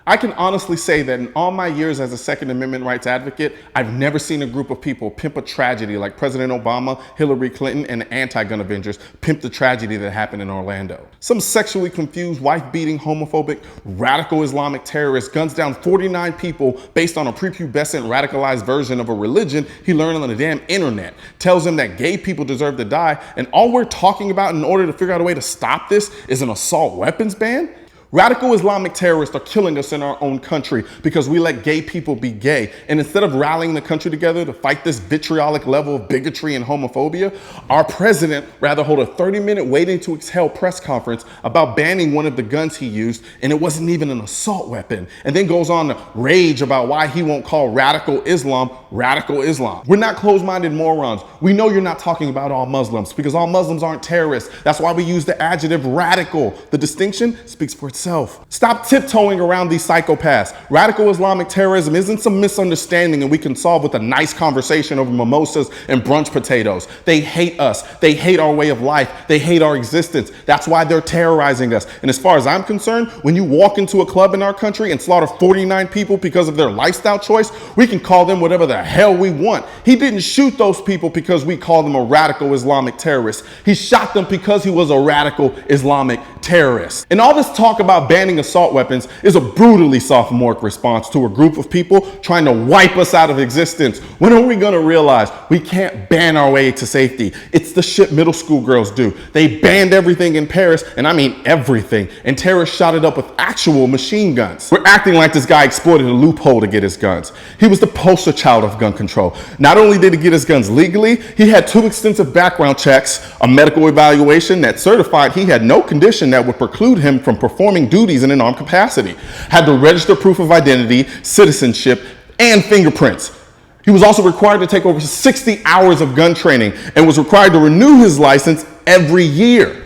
I can honestly say that in all my years as a Second Amendment rights advocate, I've never seen a group of people pimp a tragedy like President Obama, Hillary Clinton, and the anti-gun Avengers pimp the tragedy that happened in Orlando. Some sexually confused, wife-beating, homophobic, radical Islamic terrorist guns down 49 people based on a prepubescent, radicalized version of a religion he learned on the damn internet. Tells him that gay people deserve to die, and all we're talking about in order to figure out a way to stop this is an assault weapons ban? Radical Islamic terrorists are killing us in our own country because we let gay people be gay. And instead of rallying the country together to fight this vitriolic level of bigotry and homophobia, our president rather hold a 30-minute waiting to exhale press conference about banning one of the guns he used, and it wasn't even an assault weapon, and then goes on to rage about why he won't call radical Islam radical Islam. We're not closed-minded morons. We know you're not talking about all Muslims because all Muslims aren't terrorists. That's why we use the adjective radical. The distinction speaks for itself. Stop tiptoeing around these psychopaths. Radical Islamic terrorism isn't some misunderstanding and we can solve with a nice conversation over mimosas and brunch potatoes. They hate us. They hate our way of life. They hate our existence. That's why they're terrorizing us. And as far as I'm concerned, when you walk into a club in our country and slaughter 49 people because of their lifestyle choice, we can call them whatever the hell we want. He didn't shoot those people because we call them a radical Islamic terrorist. He shot them because he was a radical Islamic terrorist. And all this talk about banning assault weapons is a brutally sophomoric response to a group of people trying to wipe us out of existence. When are we going to realize we can't ban our way to safety? It's the shit middle school girls do. They banned everything in Paris, and I mean everything, and terrorists shot it up with actual machine guns. We're acting like this guy exploited a loophole to get his guns. He was the poster child of gun control. Not only did he get his guns legally, he had 2 extensive background checks, a medical evaluation that certified he had no condition that would preclude him from performing duties in an armed capacity, had to register proof of identity, citizenship, and fingerprints. He was also required to take over 60 hours of gun training and was required to renew his license every year.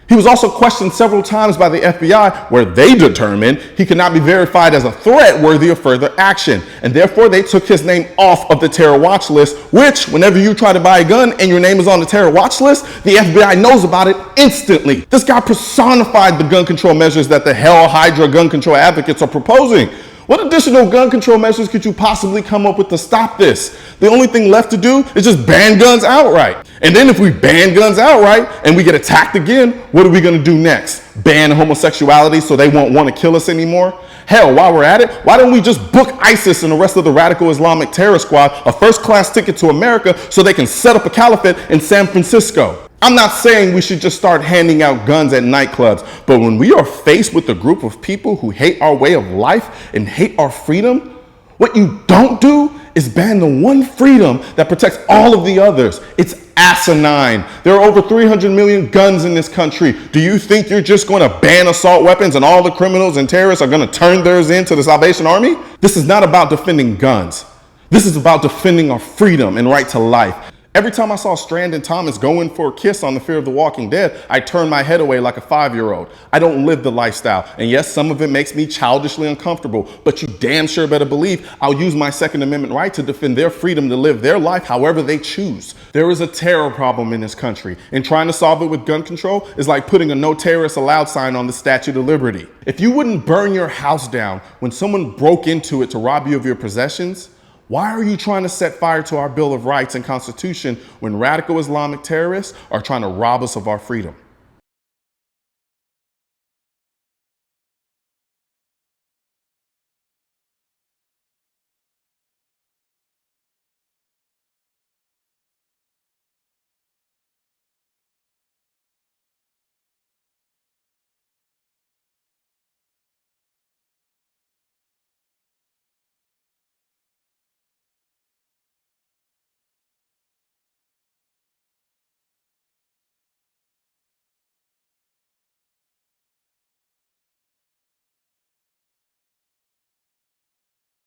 He was also questioned several times by the FBI, where they determined he could not be verified as a threat worthy of further action. And therefore, they took his name off of the terror watch list, which, whenever you try to buy a gun and your name is on the terror watch list, the FBI knows about it instantly. This guy personified the gun control measures that the Hell Hydra gun control advocates are proposing. What additional gun control measures could you possibly come up with to stop this? The only thing left to do is just ban guns outright. And then if we ban guns outright and we get attacked again, what are we going to do next? Ban homosexuality so they won't want to kill us anymore? Hell, while we're at it, why don't we just book ISIS and the rest of the radical Islamic terror squad a first-class ticket to America so they can set up a caliphate in San Francisco? I'm not saying we should just start handing out guns at nightclubs, but when we are faced with a group of people who hate our way of life and hate our freedom, what you don't do is ban the one freedom that protects all of the others. It's asinine. There are over 300 million guns in this country. Do you think you're just going to ban assault weapons and all the criminals and terrorists are going to turn theirs into the Salvation Army? This is not about defending guns. This is about defending our freedom and right to life. Every time I saw Strand and Thomas go in for a kiss on the Fear of the Walking Dead, I turned my head away like a 5-year-old. I don't live the lifestyle. And yes, some of it makes me childishly uncomfortable, but you damn sure better believe I'll use my Second Amendment right to defend their freedom to live their life however they choose. There is a terror problem in this country, and trying to solve it with gun control is like putting a no terrorists allowed sign on the Statue of Liberty. If you wouldn't burn your house down when someone broke into it to rob you of your possessions, why are you trying to set fire to our Bill of Rights and Constitution when radical Islamic terrorists are trying to rob us of our freedom?